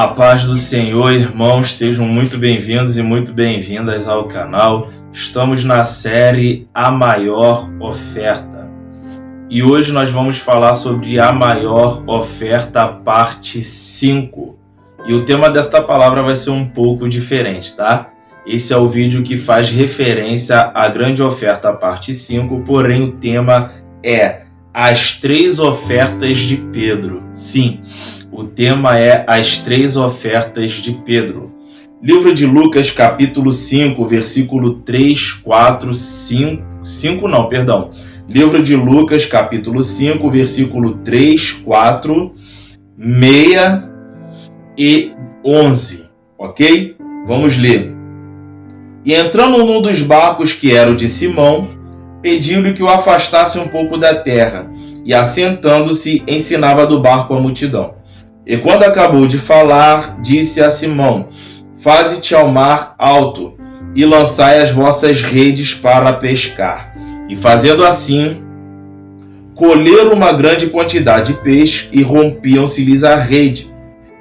A paz do Senhor, irmãos, sejam muito bem-vindos e muito bem-vindas ao canal. Estamos na série A Maior Oferta. E hoje nós vamos falar sobre a maior oferta, parte 5. E o tema desta palavra vai ser um pouco diferente, tá? Esse é o vídeo que faz referência à grande oferta, parte 5, porém o tema é as 3 ofertas de Pedro. Sim, o tema é as 3 ofertas de Pedro. Livro de Lucas, capítulo 5, versículo 3, 4, 5... Livro de Lucas, capítulo 5, versículo 3, 4, 6 e 11. Ok? Vamos ler. E entrando num dos barcos, que era o de Simão, pediu-lhe que o afastasse um pouco da terra, e assentando-se, ensinava do barco a multidão. E quando acabou de falar, disse a Simão: Faze-te ao mar alto, e lançai as vossas redes para pescar. E fazendo assim, colheram uma grande quantidade de peixe, e rompiam-se-lhes a rede.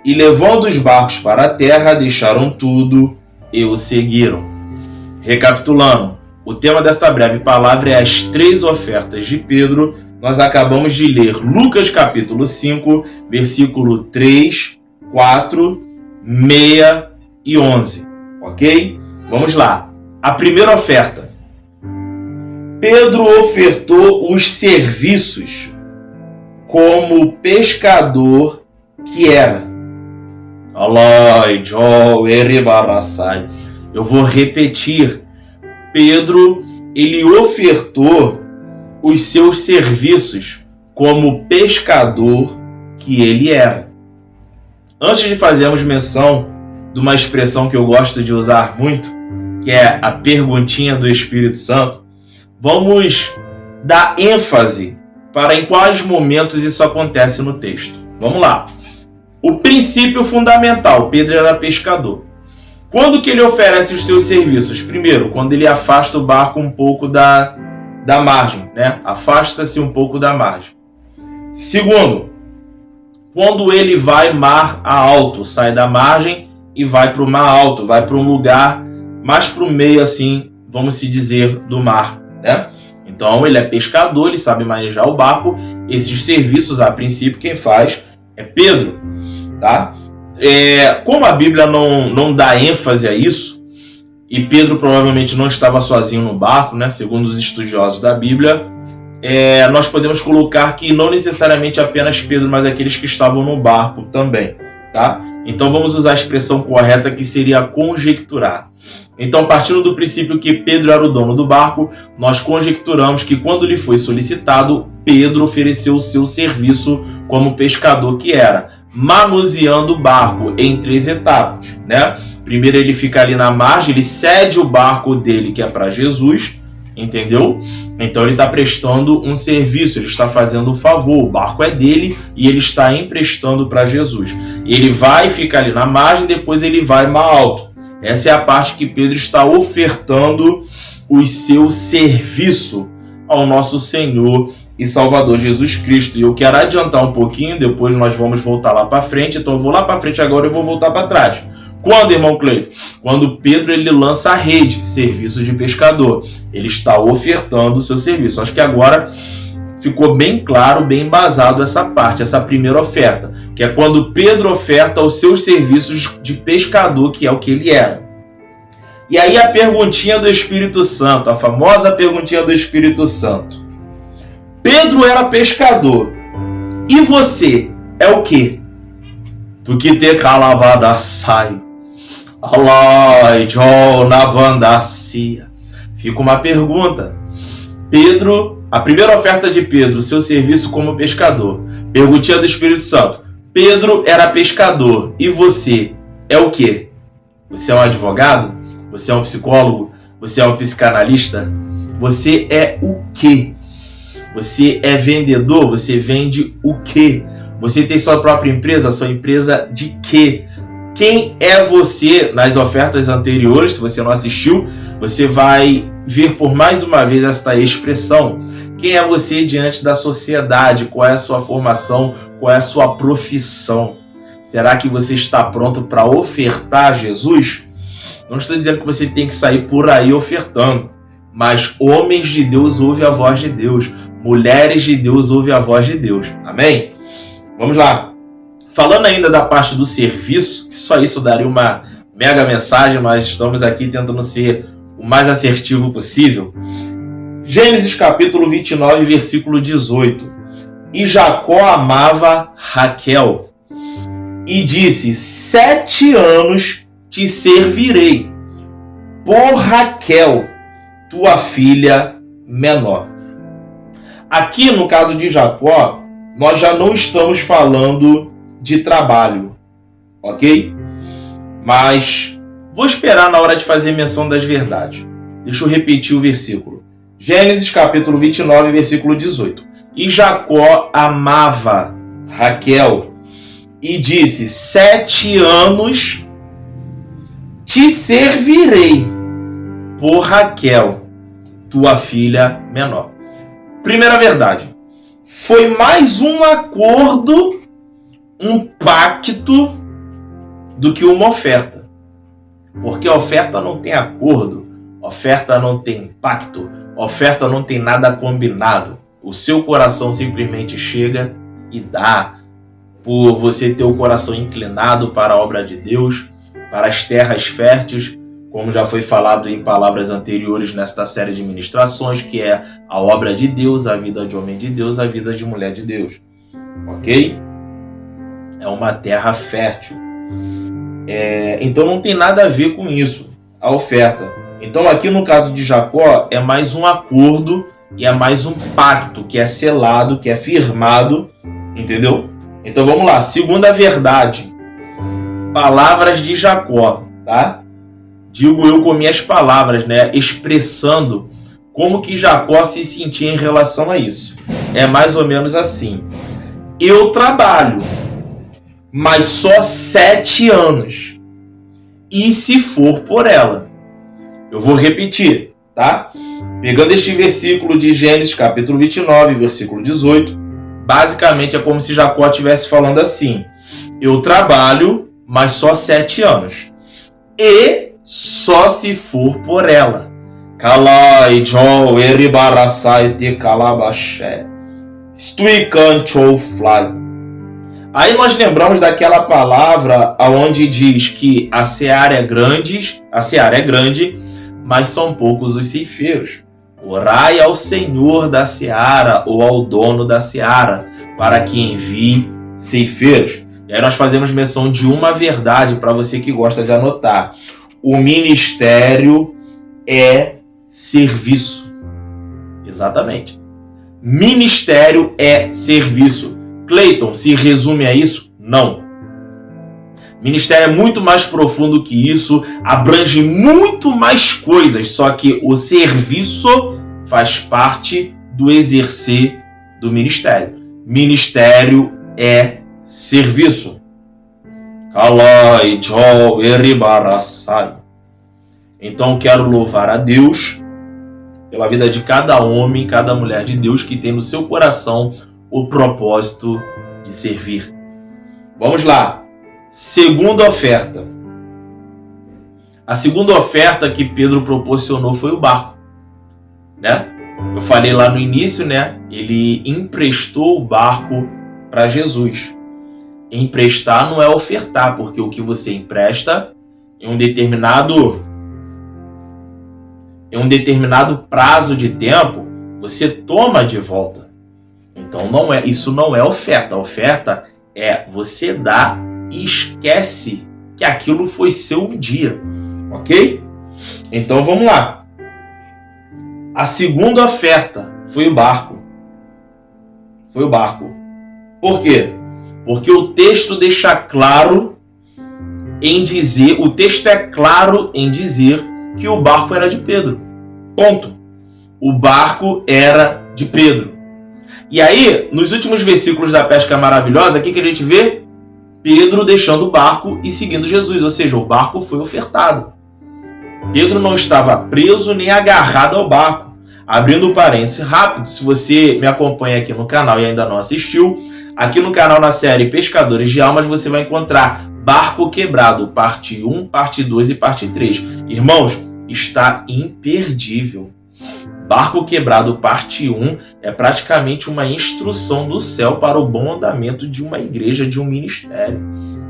E levando os barcos para a terra, deixaram tudo e o seguiram. Recapitulando, o tema desta breve palavra é as 3 ofertas de Pedro. Nós acabamos de ler Lucas capítulo 5, versículo 3, 4, 6 e 11. Ok? Vamos lá. A primeira oferta. Pedro ofertou os serviços como pescador que era. Eu vou repetir. Pedro, ele ofertou os seus serviços como pescador que ele era. Antes de fazermos menção de uma expressão que eu gosto de usar muito, que é a perguntinha do Espírito Santo, vamos dar ênfase para em quais momentos isso acontece no texto. Vamos lá. O princípio fundamental: Pedro era pescador. Quando que ele oferece os seus serviços? Primeiro, quando ele afasta o barco um pouco da margem, né? Afasta-se um pouco da margem. Segundo, quando ele vai mar alto, sai da margem e vai para o mar alto, vai para um lugar mais para o meio, assim, vamos se dizer, do mar, né? Então ele é pescador, ele sabe manejar o barco. Esses serviços, a princípio, quem faz é Pedro, tá? Como a Bíblia não dá ênfase a isso, e Pedro provavelmente não estava sozinho no barco, né, segundo os estudiosos da Bíblia, nós podemos colocar que não necessariamente apenas Pedro, mas aqueles que estavam no barco também, tá? Então vamos usar a expressão correta, que seria conjecturar. Então, partindo do princípio que Pedro era o dono do barco, nós conjecturamos que quando lhe foi solicitado, Pedro ofereceu o seu serviço como pescador que era, manuseando o barco em 3 etapas, né? Primeiro ele fica ali na margem, ele cede o barco dele, que é para Jesus, entendeu? Então ele está prestando um serviço, ele está fazendo um favor, o barco é dele e ele está emprestando para Jesus. Ele vai ficar ali na margem, depois ele vai mar alto. Essa é a parte que Pedro está ofertando o seu serviço ao nosso Senhor e Salvador Jesus Cristo. E eu quero adiantar um pouquinho, depois nós vamos voltar lá para frente. Então eu vou lá para frente agora e vou voltar para trás. Quando, irmão Cleiton? Quando Pedro ele lança a rede, serviço de pescador. Ele está ofertando o seu serviço. Acho que agora ficou bem claro, bem embasado essa parte, essa primeira oferta, que é quando Pedro oferta os seus serviços de pescador, que é o que ele era. E aí a perguntinha do Espírito Santo, a famosa perguntinha do Espírito Santo. Pedro era pescador. E você é o quê? Tu que te calabada sai. Alai, na bandacia. Fica uma pergunta. Pedro, a primeira oferta de Pedro, seu serviço como pescador. Perguntinha do Espírito Santo. Pedro era pescador. E você é o quê? Você é um advogado? Você é um psicólogo? Você é um psicanalista? Você é o quê? Você é vendedor? Você vende o quê? Você tem sua própria empresa? Sua empresa de quê? Quem é você? Nas ofertas anteriores, se você não assistiu, você vai ver por mais uma vez esta expressão. Quem é você diante da sociedade? Qual é a sua formação? Qual é a sua profissão? Será que você está pronto para ofertar a Jesus? Não estou dizendo que você tem que sair por aí ofertando, mas homens de Deus ouvem a voz de Deus, mulheres de Deus ouvem a voz de Deus. Amém? Vamos lá. Falando ainda da parte do serviço, que só isso daria uma mega mensagem, mas estamos aqui tentando ser o mais assertivo possível. Gênesis capítulo 29, versículo 18. E Jacó amava Raquel e disse: 7 anos te servirei por Raquel, tua filha menor. Aqui no caso de Jacó, nós já não estamos falando de trabalho, ok? Mas vou esperar na hora de fazer menção das verdades. Deixa eu repetir o versículo. Gênesis capítulo 29, versículo 18. E Jacó amava Raquel e disse: 7 anos te servirei por Raquel, tua filha menor. Primeira verdade. Foi mais um acordo, um pacto, do que uma oferta. Porque a oferta não tem acordo, oferta não tem pacto, oferta não tem nada combinado. O seu coração simplesmente chega e dá, por você ter o coração inclinado para a obra de Deus, para as terras férteis, como já foi falado em palavras anteriores nesta série de ministrações, que é a obra de Deus, a vida de homem de Deus, a vida de mulher de Deus. Ok? É uma terra fértil. Então não tem nada a ver com isso, a oferta. Então aqui no caso de Jacó é mais um acordo e é mais um pacto que é selado, que é firmado, entendeu? Então vamos lá, segunda verdade, palavras de Jacó, tá? Digo eu com minhas palavras, né? Expressando como que Jacó se sentia em relação a isso. É mais ou menos assim: eu trabalho, mas só 7 anos. E se for por ela? Eu vou repetir, tá? Pegando este versículo de Gênesis, capítulo 29, versículo 18, basicamente é como se Jacó estivesse falando assim: eu trabalho, mas só 7 anos. E só se for por ela. Kalai Joe Eribarasai te Kalabaché. Stuikan Chou Fly. Aí nós lembramos daquela palavra onde diz que a seara é grande, mas são poucos os ceifeiros. Orai ao Senhor da seara ou ao dono da seara, para que envie ceifeiros. E aí nós fazemos menção de uma verdade para você que gosta de anotar. O ministério é serviço. Exatamente. Ministério é serviço. Cleiton, se resume a isso? Não. Ministério é muito mais profundo que isso, abrange muito mais coisas, só que o serviço faz parte do exercer do ministério. Ministério é serviço. Então quero louvar a Deus pela vida de cada homem, cada mulher de Deus que tem no seu coração o propósito de servir. Vamos lá. Segunda oferta. A segunda oferta que Pedro proporcionou foi o barco, né? Eu falei lá no início, né? Ele emprestou o barco para Jesus. Emprestar não é ofertar, porque o que você empresta em um determinado prazo de tempo, você toma de volta. Então isso não é oferta. A oferta é você dar e esquece que aquilo foi seu um dia, ok? Então vamos lá. A segunda oferta foi o barco. Por quê? Porque o texto deixa claro em dizer, o texto é claro em dizer que o barco era de Pedro. Ponto. O barco era de Pedro. E aí, nos últimos versículos da Pesca Maravilhosa, o que a gente vê? Pedro deixando o barco e seguindo Jesus, ou seja, o barco foi ofertado. Pedro não estava preso nem agarrado ao barco. Abrindo um parênteses rápido, se você me acompanha aqui no canal e ainda não assistiu, Aqui no canal, na série Pescadores de Almas, você vai encontrar Barco Quebrado, parte 1, parte 2 e parte 3. Irmãos, está imperdível. Barco Quebrado, parte 1, é praticamente uma instrução do céu para o bom andamento de uma igreja, de um ministério.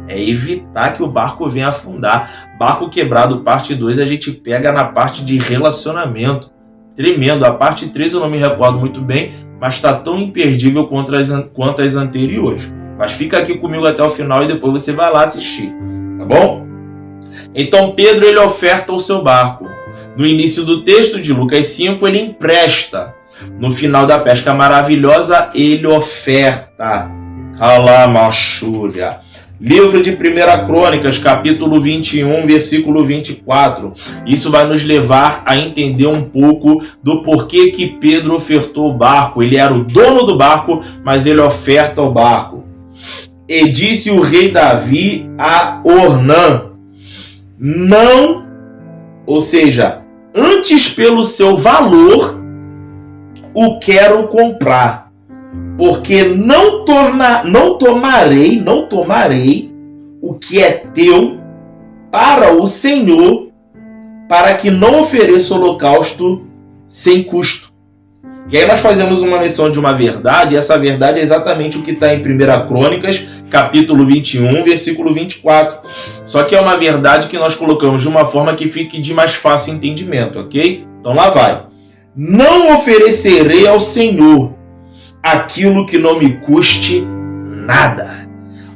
É evitar que o barco venha afundar. Barco Quebrado, parte 2, a gente pega na parte de relacionamento. Tremendo. A parte 3 eu não me recordo muito bem, mas está tão imperdível quanto as anteriores. Mas fica aqui comigo até o final e depois você vai lá assistir. Tá bom? Então Pedro, ele oferta o seu barco. No início do texto de Lucas 5, ele empresta. No final da pesca maravilhosa, ele oferta. Calamachúria. Livro de 1 Crônicas, capítulo 21, versículo 24. Isso vai nos levar a entender um pouco do porquê que Pedro ofertou o barco. Ele era o dono do barco, mas ele oferta o barco. E disse o rei Davi a Ornã: não, ou seja, antes pelo seu valor o quero comprar. Porque não tomarei o que é teu para o Senhor, para que não ofereça holocausto sem custo. E aí nós fazemos uma menção de uma verdade, e essa verdade é exatamente o que está em 1 Crônicas, capítulo 21, versículo 24. Só que é uma verdade que nós colocamos de uma forma que fique de mais fácil entendimento, ok? Então lá vai. Não oferecerei ao Senhor aquilo que não me custe nada.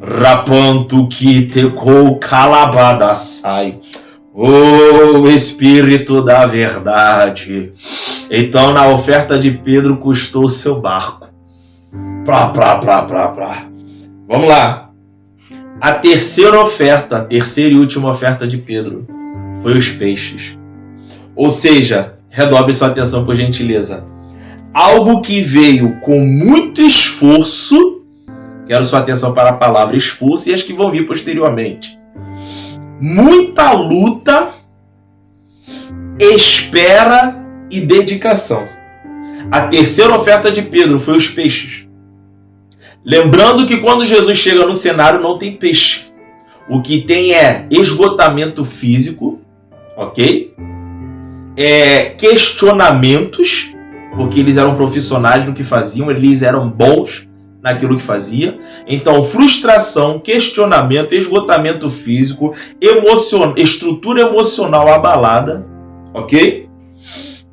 Rapanto que tecou calabadasai. Oh, Espírito da verdade. Então, na oferta de Pedro, custou o seu barco. Vamos lá. A terceira oferta, a terceira e última oferta de Pedro, foi os peixes. Ou seja, redobre sua atenção, por gentileza. Algo que veio com muito esforço, quero sua atenção para a palavra esforço e as que vão vir posteriormente. Muita luta, espera e dedicação. A terceira oferta de Pedro foi os peixes. Lembrando que quando Jesus chega no cenário não tem peixe. O que tem é esgotamento físico, ok? Questionamentos, porque eles eram profissionais no que faziam, eles eram bons naquilo que fazia. Então, frustração, questionamento, esgotamento físico, estrutura emocional abalada, ok?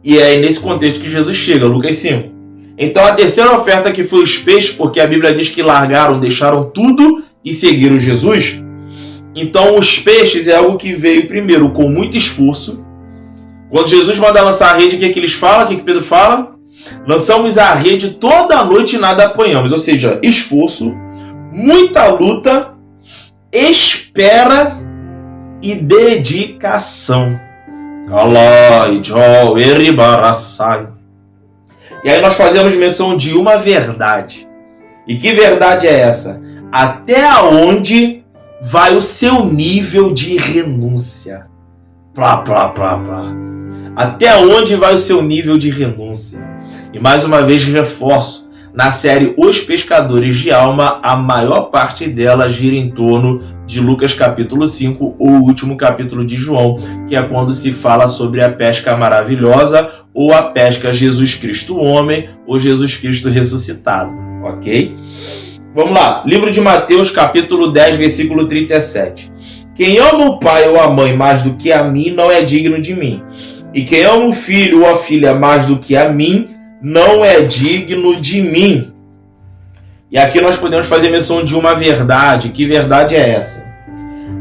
E é nesse contexto que Jesus chega, Lucas 5. Então, a terceira oferta que foi os peixes, porque a Bíblia diz que largaram, deixaram tudo e seguiram Jesus. Então, os peixes é algo que veio primeiro com muito esforço. Quando Jesus manda lançar a rede, o que eles falam? O que Pedro fala? Lançamos a rede toda a noite e nada apanhamos. Ou seja, esforço, muita luta, espera e dedicação. E aí nós fazemos menção de uma verdade. E que verdade é essa? Até onde vai o seu nível de renúncia? Até onde vai o seu nível de renúncia? E mais uma vez reforço, na série Os Pescadores de Alma, a maior parte dela gira em torno de Lucas capítulo 5, ou o último capítulo de João, que é quando se fala sobre a pesca maravilhosa, ou a pesca Jesus Cristo homem, ou Jesus Cristo ressuscitado, ok? Vamos lá, livro de Mateus capítulo 10, versículo 37. Quem ama o pai ou a mãe mais do que a mim não é digno de mim. E quem ama o filho ou a filha mais do que a mim não é digno de mim. E aqui nós podemos fazer menção de uma verdade. Que verdade é essa?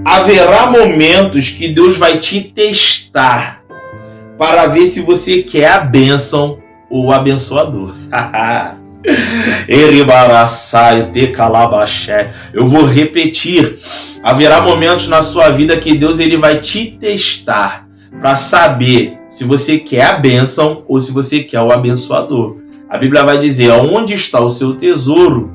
Haverá momentos que Deus vai te testar para ver se você quer a bênção ou o abençoador. Eu vou repetir. Haverá momentos na sua vida que Deus ele vai te testar para saber se você quer a bênção ou se você quer o abençoador. A Bíblia vai dizer: onde está o seu tesouro,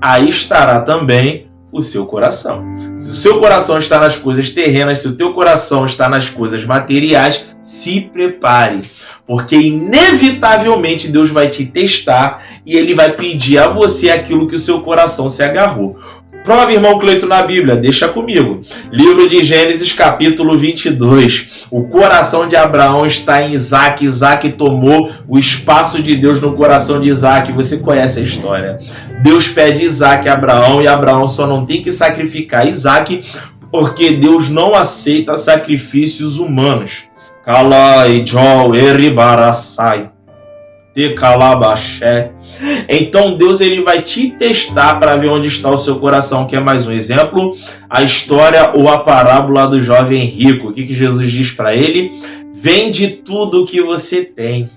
aí estará também o seu coração. Se o seu coração está nas coisas terrenas, se o teu coração está nas coisas materiais, se prepare. Porque inevitavelmente Deus vai te testar e Ele vai pedir a você aquilo que o seu coração se agarrou. Prova, irmão Cleito, na Bíblia, deixa comigo. Livro de Gênesis, capítulo 22. O coração de Abraão está em Isaac. Isaac tomou o espaço de Deus no coração de Isaac. Você conhece a história. Deus pede Isaac a Abraão e Abraão só não tem que sacrificar Isaac porque Deus não aceita sacrifícios humanos. Kalai, Jol, Eribarassai, Tekalabaxé. Então Deus ele vai te testar para ver onde está o seu coração. Quer mais um exemplo? A história ou a parábola do jovem rico. O que Jesus diz para ele? Vende tudo o que você tem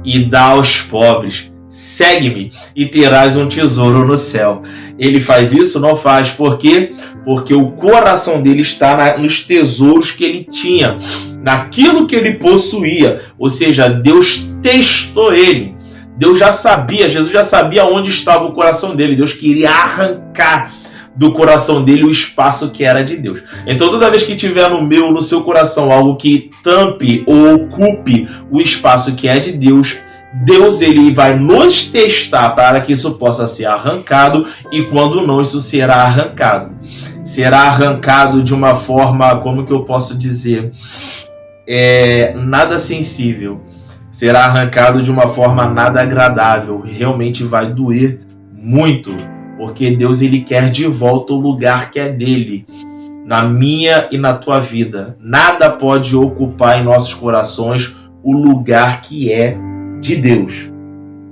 e dá aos pobres. Segue-me e terás um tesouro no céu. Ele faz isso? Não faz. Por quê? Porque o coração dele está nos tesouros que ele tinha, naquilo que ele possuía. Ou seja, Deus testou ele. Deus já sabia, Jesus já sabia onde estava o coração dele. Deus queria arrancar do coração dele o espaço que era de Deus. Então toda vez que tiver no seu coração algo que tampe ou ocupe o espaço que é de Deus, Deus ele vai nos testar para que isso possa ser arrancado, e quando não, isso será arrancado. Será arrancado de uma forma, como que eu posso dizer, nada sensível. Será arrancado de uma forma nada agradável. Realmente vai doer muito, porque Deus ele quer de volta o lugar que é dele, na minha e na tua vida. Nada pode ocupar em nossos corações o lugar que é de Deus.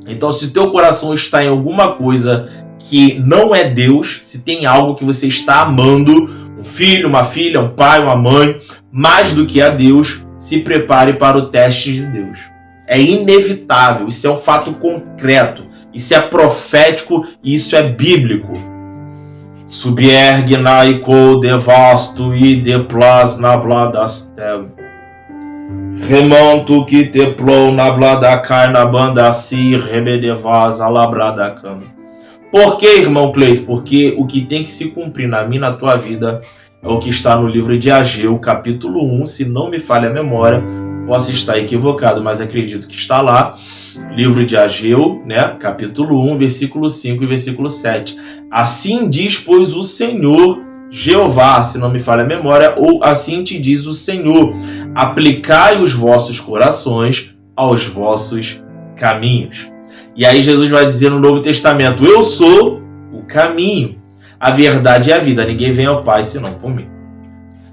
Então, se teu coração está em alguma coisa que não é Deus, se tem algo que você está amando, um filho, uma filha, um pai, uma mãe, mais do que a Deus, se prepare para o teste de Deus. É inevitável, isso é um fato concreto, isso é profético e isso é bíblico. Subiergue naiko devasto e deplas na bladastel. Remonto que teplou na bladacar na banda si rebedevaz alabradacam. Por que, irmão Cleito? Porque o que tem que se cumprir na minha e na tua vida é o que está no livro de Ageu, capítulo 1, se não me falha a memória. Posso estar equivocado, mas acredito que está lá. Livro de Ageu, né? Capítulo 1, versículo 5 e versículo 7. Assim diz, pois, o Senhor Jeová, se não me falha a memória, ou assim te diz o Senhor: aplicai os vossos corações aos vossos caminhos. E aí Jesus vai dizer no Novo Testamento: eu sou o caminho, a verdade e a vida. Ninguém vem ao Pai senão por mim.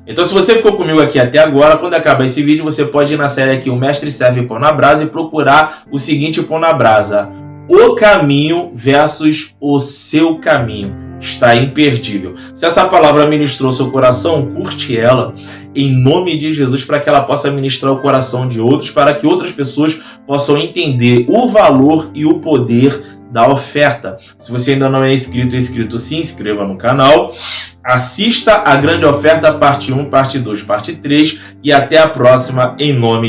Então, se você ficou comigo aqui até agora, quando acabar esse vídeo, você pode ir na série aqui, O Mestre Serve Pão na Brasa, e procurar o seguinte pão na brasa: o caminho versus o seu caminho. Está imperdível. Se essa palavra ministrou seu coração, curte ela em nome de Jesus, para que ela possa ministrar o coração de outros, para que outras pessoas possam entender o valor e o poder da oferta. Se você ainda não é inscrito, se inscreva no canal. Assista a grande oferta, parte 1, parte 2, parte 3, e até a próxima, em nome